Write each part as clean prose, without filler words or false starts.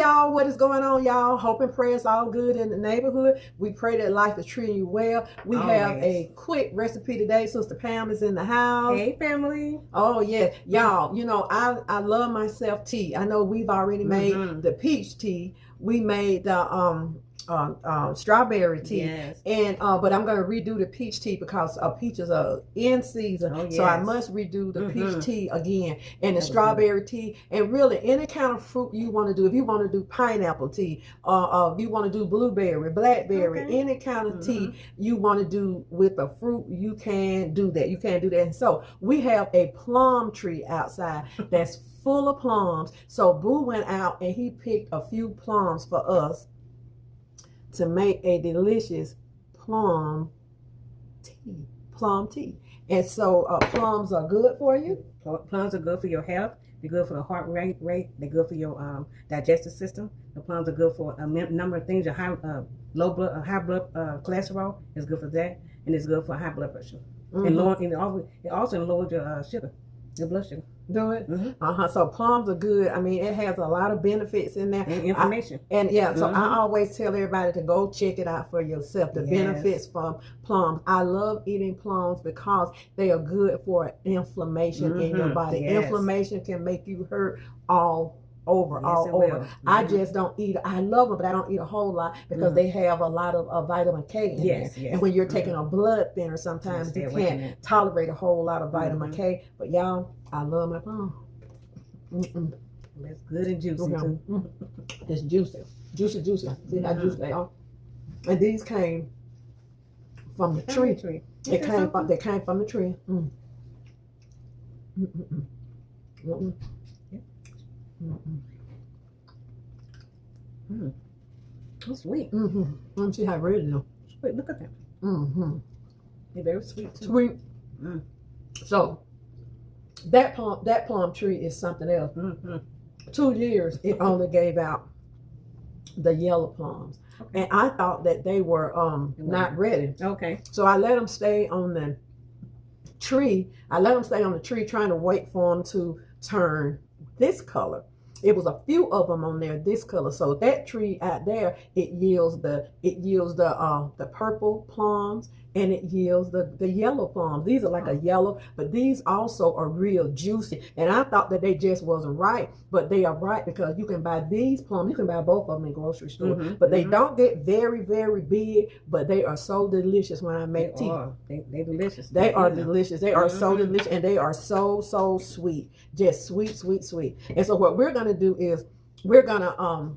y'all, what is going on, y'all? Hope and prayers all good in the neighborhood. We pray that life is treating you well. We have a quick recipe today. Sister Pam is in the house. Hey, family. Oh, yeah. Y'all, you know, I love myself tea. I know we've already made the peach tea. We made the strawberry tea, and but I'm going to redo the peach tea because peaches are in season, so I must redo the peach tea again, and the strawberry tea, and really any kind of fruit you want to do. If you want to do pineapple tea, if you want to do blueberry, blackberry, any kind of tea you want to do with a fruit, you can do that. You can do that. And so we have a plum tree outside that's full of plums. So Boo went out and he picked a few plums for us to make a delicious plum tea. And so plums are good for you. Plums are good for your health. They're good for the heart rate. They're good for your digestive system. The plums are good for a number of things. Your high blood cholesterol is good for that, and it's good for high blood pressure. And it also lowers your sugar, your blood sugar. Do it? So plums are good. I mean, it has a lot of benefits in there. And information. So I always tell everybody to go check it out for yourself. The benefits from plums. I love eating plums because they are good for inflammation in your body. Inflammation can make you hurt all over. I just don't eat. I love them, but I don't eat a whole lot because they have a lot of vitamin K in there. And when you're taking a blood thinner, sometimes you can't tolerate a whole lot of vitamin K. But y'all, I love my plum. That's good and juicy too. It's juicy. See how juicy they are? And these came from the tree. They came from the tree. It's sweet. Let me see how red it is. Sweet. Look at that. They're very sweet too. Sweet. So that plum tree is something else. 2 years it only gave out the yellow plums, and I thought that they were not ready. So I let them stay on the tree. Trying to wait for them to turn this color. It was a few of them on there this color. So that tree out there, it yields the purple plums, and it yields the yellow plums. These are like a yellow, but these also are real juicy. And I thought that they just wasn't right, but they are right because you can buy these plums. You can buy both of them in grocery store, but they don't get very, very big, but they are so delicious when I make tea. They're delicious. They are delicious. They are so delicious, and they are so sweet. Just sweet. And so what we're going to do is we're going to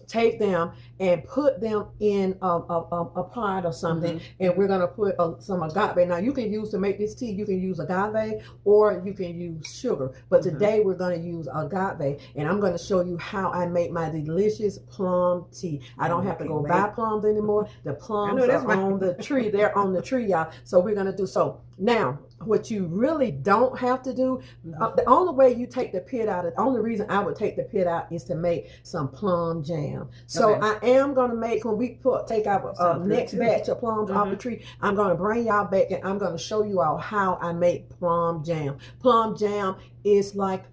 take them and put them in a pot or something, and we're going to put some agave. Now you can use, to make this tea, you can use agave or you can use sugar, but today we're going to use agave, and I'm going to show you how I make my delicious plum tea. I don't have to go buy plums anymore. The plums are on the tree. They're on the tree, y'all. So we're going to do so. Now, what you really don't have to do, the only way you take the pit out, the only reason I would take the pit out is to make some plum jam. So I am going to make, when we take our next batch of plums off the tree, I'm going to bring y'all back and I'm going to show you all how I make plum jam. Plum jam is like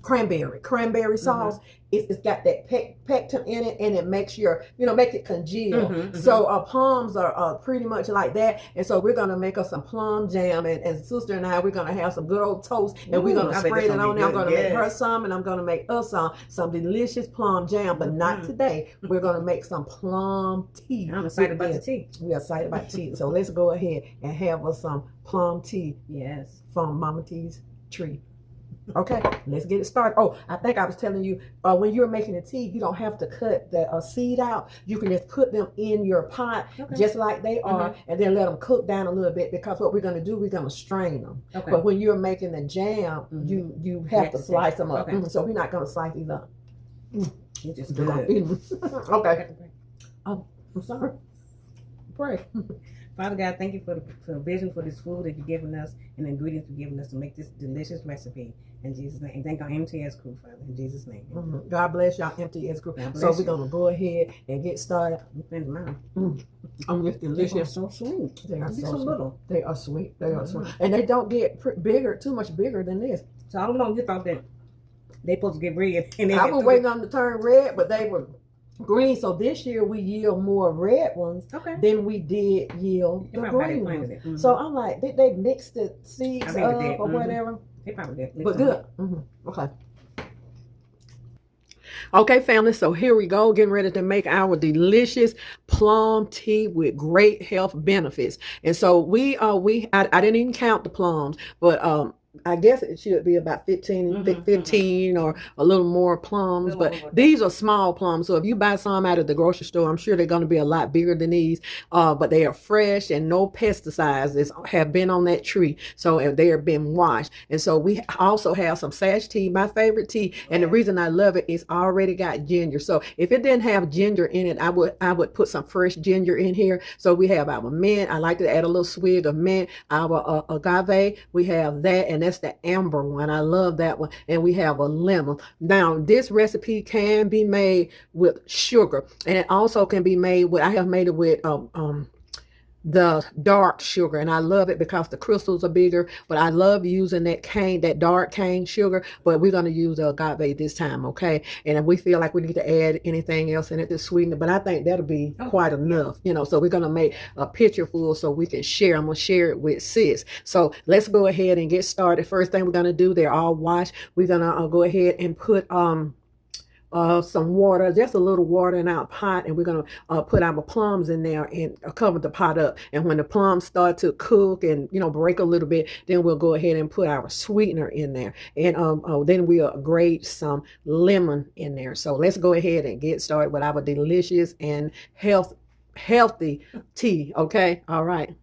cranberry sauce. It's got that pectin in it, and it makes make it congeal. So plums are pretty much like that. And so we're gonna make us some plum jam, and sister and I, we're gonna have some good old toast, and we're gonna spread it on there. I'm gonna make her some, and I'm gonna make us some delicious plum jam, but not today. We're gonna make some plum tea. I'm excited about the tea. We're excited about tea. So let's go ahead and have us some plum tea. From Mama T's tree. Okay, let's get it started. Oh, I think I was telling you, when you're making the tea, you don't have to cut the seed out. You can just put them in your pot just like they are, and then let them cook down a little bit, because what we're going to do, we're going to strain them. But when you're making the jam, you have to slice them up. So we're not going to slice these up. You just good. Okay. I'm sorry. Pray. Father God, thank you for the vision for this food that you've given us and the ingredients you've given us to make this delicious recipe. In Jesus' name. And thank our MTS crew, Father. In Jesus' name. God bless y'all, MTS crew. So we're going to go ahead and get started. I'm just delicious. They're so sweet. They are so little. They are sweet. They are sweet. And they don't get too much bigger than this. So I don't know, you thought that they supposed to get red. And I was waiting on them to turn red, but they were green. So this year we yield more red ones than we did yield the green ones. So I'm like, did they mix the seeds up or whatever? They probably did. But good. Okay. Okay, family, so here we go, getting ready to make our delicious plum tea with great health benefits. And so I didn't even count the plums, but I guess it should be about 15 or a little more plums, but these are small plums. So if you buy some out of the grocery store, I'm sure they're going to be a lot bigger than these, but they are fresh and no pesticides have been on that tree. So they have been washed. And so we also have some sash tea, my favorite tea. And the reason I love it is already got ginger. So if it didn't have ginger in it, I would put some fresh ginger in here. So we have our mint. I like to add a little swig of mint, our agave. We have that, and that's the amber one. I love that one. And we have a lemon. Now, this recipe can be made with sugar, and it also can be made with, I have made it with the dark sugar, and I love it because the crystals are bigger, but I love using that dark cane sugar, but we're going to use the agave this time, okay? And if we feel like we need to add anything else in it to sweeten it, but I think that'll be quite enough, so we're going to make a pitcher full so we can share. I'm going to share it with sis. So let's go ahead and get started. First thing we're going to do, they're all washed. We're going to go ahead and put some water, just a little water in our pot, and we're going to put our plums in there and cover the pot up. And when the plums start to cook and break a little bit, then we'll go ahead and put our sweetener in there, and then we'll grate some lemon in there. So let's go ahead and get started with our delicious and healthy tea. Okay, all right.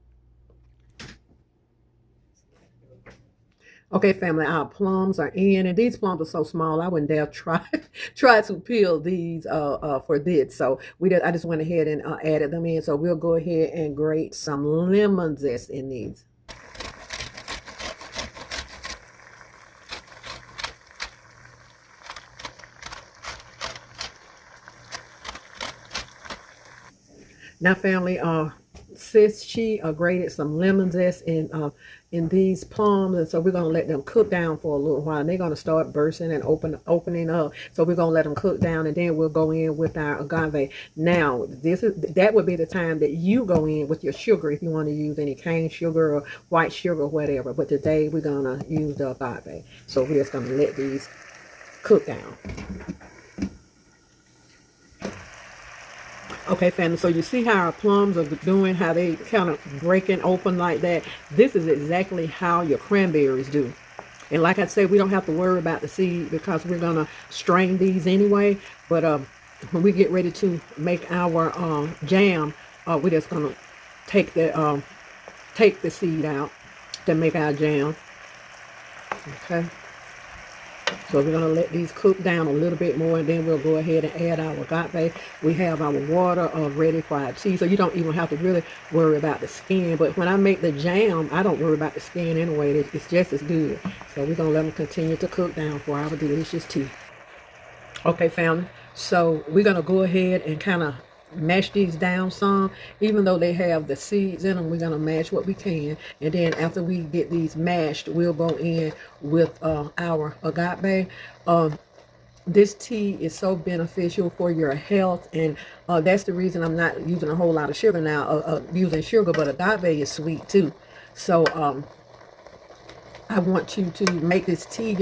Okay, family, our plums are in, and these plums are so small, I wouldn't dare try to peel these for this. So I just went ahead and added them in. So we'll go ahead and grate some lemon zest in these. Now, family, sis, she grated some lemon zest in these plums, and so we're going to let them cook down for a little while. And they're going to start bursting and opening up, so we're going to let them cook down, and then we'll go in with our agave. Now that would be the time that you go in with your sugar if you want to use any cane sugar or white sugar or whatever, but today we're going to use the agave. So we're just going to let these cook down. Okay, family, so you see how our plums are doing, how they kind of breaking open like that. This is exactly how your cranberries do. And like I said, we don't have to worry about the seed because we're going to strain these anyway. But when we get ready to make our jam, we're just going to take the seed out to make our jam. Okay. So we're going to let these cook down a little bit more, and then we'll go ahead and add our agave. We have our water ready for our tea, so you don't even have to really worry about the skin. But when I make the jam, I don't worry about the skin anyway. It's just as good. So we're going to let them continue to cook down for our delicious tea. Okay, family. So we're going to go ahead and kind of mash these down some. Even though they have the seeds in them, we're going to mash what we can, and then after we get these mashed, we'll go in with our agave. This tea is so beneficial for your health, and that's the reason I'm not using a whole lot of sugar now, using sugar, but agave is sweet too. So I want you to make this tea,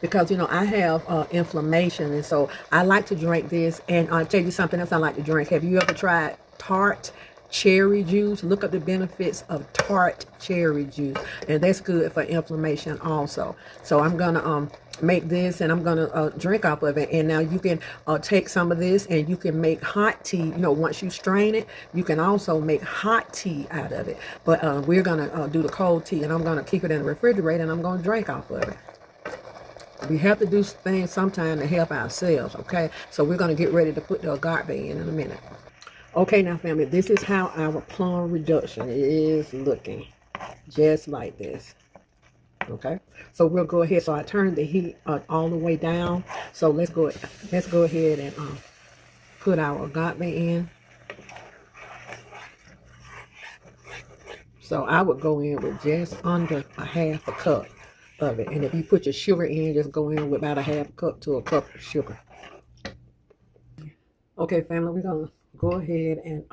because I have inflammation, and so I like to drink this. And I'll tell you something else I like to drink. Have you ever tried tart cherry juice? Look up the benefits of tart cherry juice, and that's good for inflammation also. So I'm gonna make this, and I'm gonna drink off of it. And now you can take some of this, and you can make hot tea. Once you strain it, you can also make hot tea out of it. But we're gonna do the cold tea, and I'm gonna keep it in the refrigerator, and I'm gonna drink off of it. We have to do things sometime to help ourselves, okay? So we're gonna get ready to put the agave in a minute. Okay, now family, this is how our plum reduction is looking, just like this. Okay, so we'll go ahead. So I turned the heat all the way down. So let's go ahead and put our agave in. So I would go in with just under a half a cup. of it. And if you put your sugar in, just go in with about a half cup to a cup of sugar. Okay, family, we're gonna go ahead and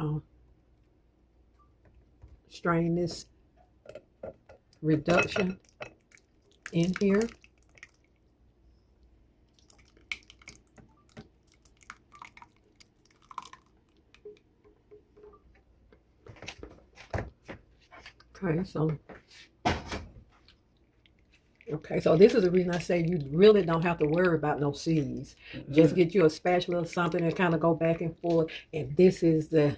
strain this reduction in here. Okay, so this is the reason I say you really don't have to worry about no seeds. Just get you a spatula or something and kind of go back and forth. And this is the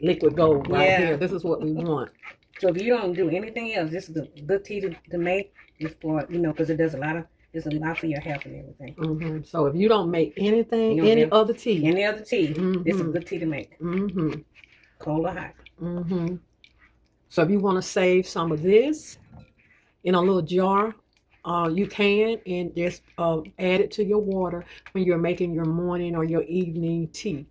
liquid gold right here. This is what we want. So if you don't do anything else, this is a good tea to make. It's for, you know, because it's a lot for your health and everything. So if you don't make anything, any other tea, this is a good tea to make. Cold or hot. So if you want to save some of this in a little jar, you can, and just add it to your water when you're making your morning or your evening tea.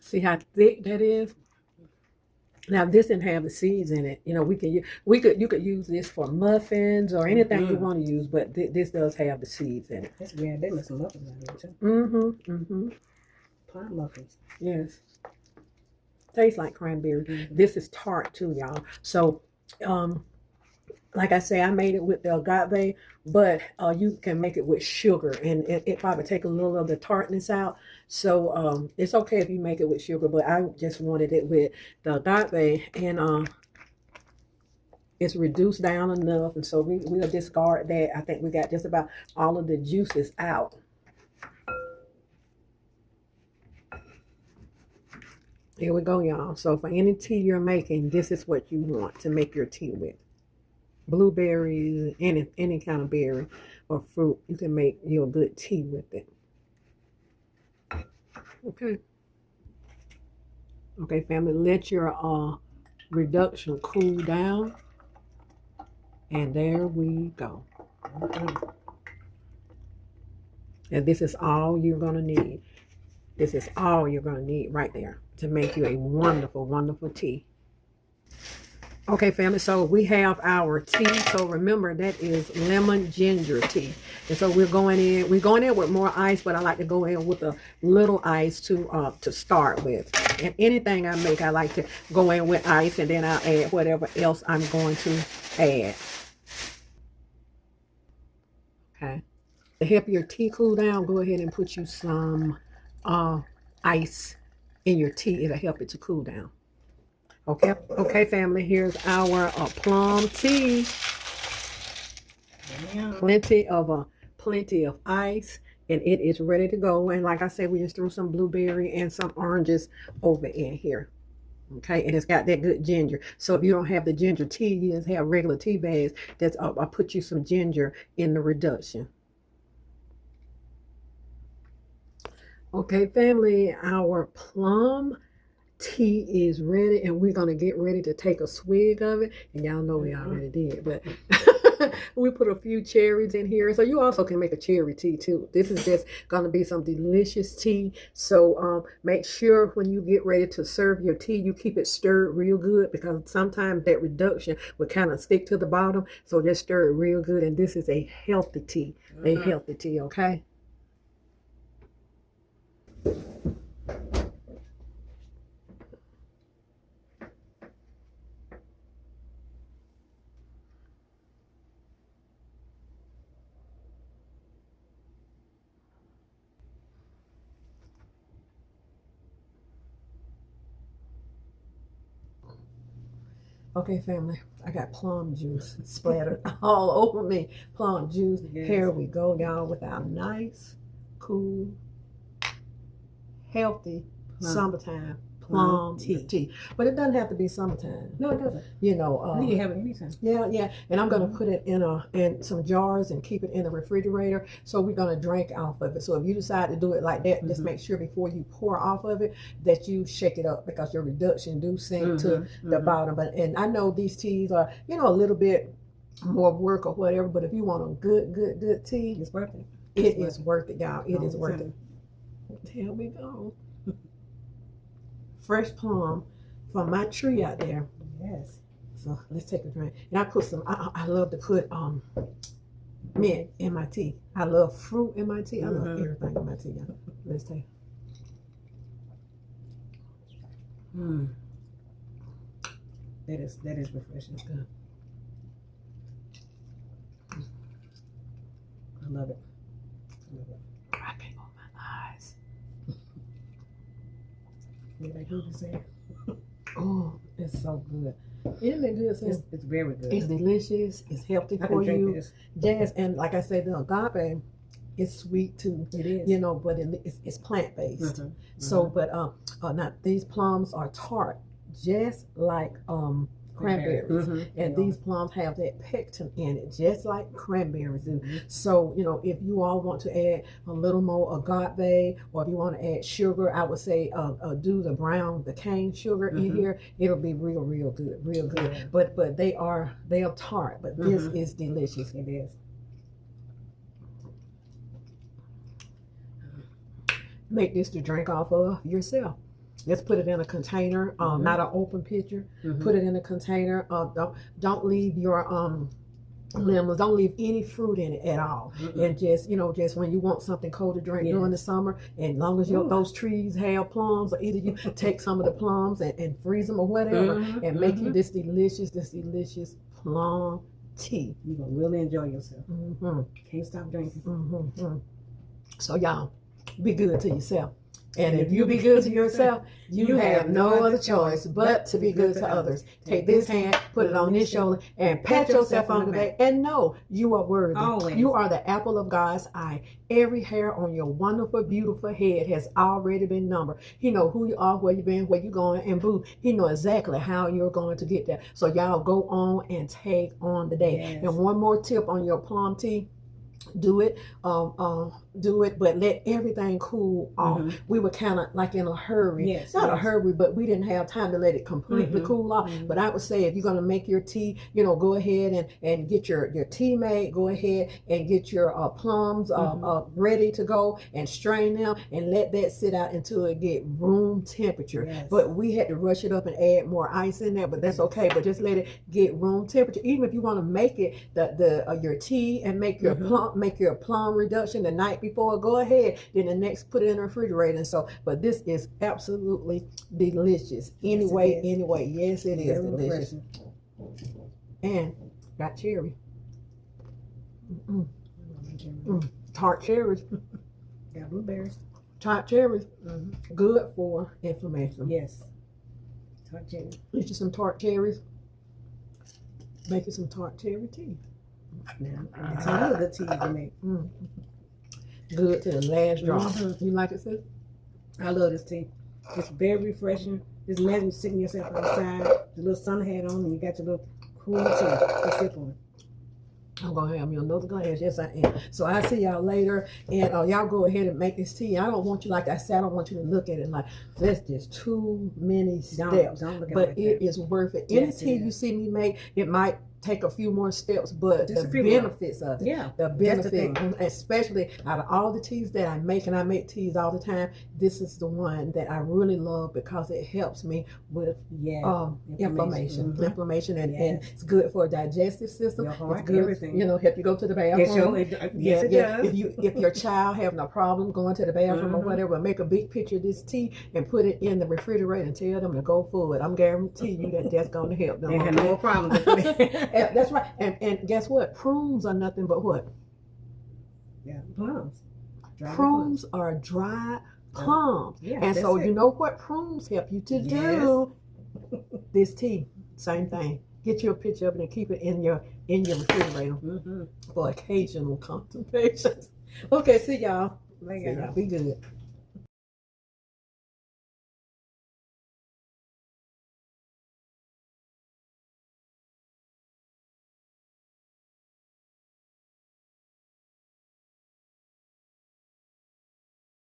See how thick that is? Now this didn't have the seeds in it. You know, you could use this for muffins or anything you want to use, but this does have the seeds in it. That's weird. They make some muffins out of it too. Plum muffins. Yes. Tastes like cranberry. This is tart too, y'all. So, like I say, I made it with the agave, but you can make it with sugar, and it probably take a little of the tartness out. So it's okay if you make it with sugar, but I just wanted it with the agave, and it's reduced down enough, and so we'll discard that. I think we got just about all of the juices out. Here we go, y'all. So for any tea you're making, this is what you want to make your tea with. Blueberries, any kind of berry or fruit, you can make your good tea with it. Okay, family, let your reduction cool down. And there we go. And this is all you're going to need. This is all you're going to need right there to make you a wonderful, wonderful tea. Okay, family, so we have our tea. So remember, that is lemon ginger tea. And so we're going in with more ice, but I like to go in with a little ice to start with. And anything I make, I like to go in with ice, and then I'll add whatever else I'm going to add. Okay. To help your tea cool down, go ahead and put you some ice in your tea. It'll help it to cool down. Okay, family, here's our plum tea. Plenty of ice, and it is ready to go. And like I said, we just threw some blueberry and some oranges over in here. Okay, and it's got that good ginger. So if you don't have the ginger tea, you just have regular tea bags. I'll put you some ginger in the reduction. Okay, family, our plum tea is ready, and we're going to get ready to take a swig of it. And y'all know we already did, but we put a few cherries in here. So you also can make a cherry tea too. This is just going to be some delicious tea. So make sure when you get ready to serve your tea, you keep it stirred real good, because sometimes that reduction will kind of stick to the bottom. So just stir it real good. And this is a healthy tea, okay? Okay, family, I got plum juice splattered all over me. Plum juice. Yes. Here we go, y'all, with our nice, cool, healthy summertime plum tea. But it doesn't have to be summertime. No, it doesn't. You know, you can have it anytime. Yeah. And I'm gonna put it in some jars and keep it in the refrigerator. So we're gonna drink off of it. So if you decide to do it like that, just make sure before you pour off of it that you shake it up, because your reduction do sink to the bottom. And I know these teas are, you know, a little bit more work or whatever, but if you want a good tea, it's worth it. It is worth it, y'all. It is worth it. Here we go. fresh plum from my tree out there. Yes. So let's take a drink. And I put some. I love to put mint in my tea. I love fruit in my tea. I love everything in my tea. Y'all. Let's take. That is refreshing. It's good. I love it. I can't open my eyes. You like who to say? Oh, it's so good. Isn't it good? Sis? It's very good. It's delicious. It's healthy I for can drink you. this. Yes, and like I said, the agave is sweet too. It is. You know, but it's plant based. So, but now these plums are tart, just like cranberries. And these plums have that pectin in it, just like cranberries do. So, you know, if you all want to add a little more agave, or if you want to add sugar, I would say do the cane sugar in here. It'll be real good, real good. Yeah. But they are tart, but this is delicious. It is. Make this to drink off of yourself. Let's put it in a container, not an open pitcher. Put it in a container. Don't leave your lemons. Don't leave any fruit in it at all. And just just when you want something cold to drink during the summer, and as long as those trees have plums, or either you take some of the plums and freeze them or whatever, and make you this delicious plum tea. You're gonna really enjoy yourself. Can't stop drinking. So y'all, be good to yourself. And if you be good to yourself, you have no other choice but to be good to others. Take this hand, put it on this shoulder, and pat yourself on the back, and know you are worthy. Always. You are the apple of God's eye. Every hair on your wonderful, beautiful head has already been numbered. He know who you are, where you been, where you going, and boo, he know exactly how you're going to get there. So y'all go on and take on the day. Yes. And one more tip on your plum tea. Do it, but let everything cool off. We were kind of like in a hurry, not a hurry, but we didn't have time to let it completely cool off. But I would say, if you're going to make your tea, go ahead and get your tea made. Go ahead and get your plums ready to go, and strain them and let that sit out until it get room temperature. Yes. But we had to rush it up and add more ice in there, but that's okay. But just let it get room temperature. Even if you want to make it your tea and make your plum reduction the night before, go ahead. Then the next, put it in the refrigerator. And so, but this is absolutely delicious. Anyway, yes, it is delicious. And got cherry. Tart cherries. Got blueberries. Tart cherries. Good for inflammation. Yes. Tart cherry. Get you some tart cherries. Make you some tart cherry tea. It's another good tea to make. Good to the last drop. You like it, sis? I love this tea. It's very refreshing. Just imagine sitting yourself outside, the little sun hat on, and you got your little cool tea to sip on. I'm gonna have me another glass. Yes, I am. So I'll see y'all later, and y'all go ahead and make this tea. I don't want you, like I said, I don't want you to look at it like that's just too many steps. Don't look at it, but it is worth it. Any tea you see me make, it might take a few more steps, but the benefits of it, the benefit, especially out of all the teas that I make, and I make teas all the time, this is the one that I really love because it helps me with inflammation, and it's good for a digestive system. Your heart, it's good, everything. Help you go to the bathroom. Yes, it does. If your child having a problem going to the bathroom or whatever, make a big picture of this tea and put it in the refrigerator and tell them to go for it. I'm guaranteeing you that's going to help them. They have no problem with it. That's right. And guess what? Prunes are nothing but what? Yeah, plums. Prunes are dried plums. Yeah, and so you know what prunes help you to do? This tea, same thing. Get you a picture of it and keep it in your refrigerator for occasional contemplations. Okay, see y'all. Be good.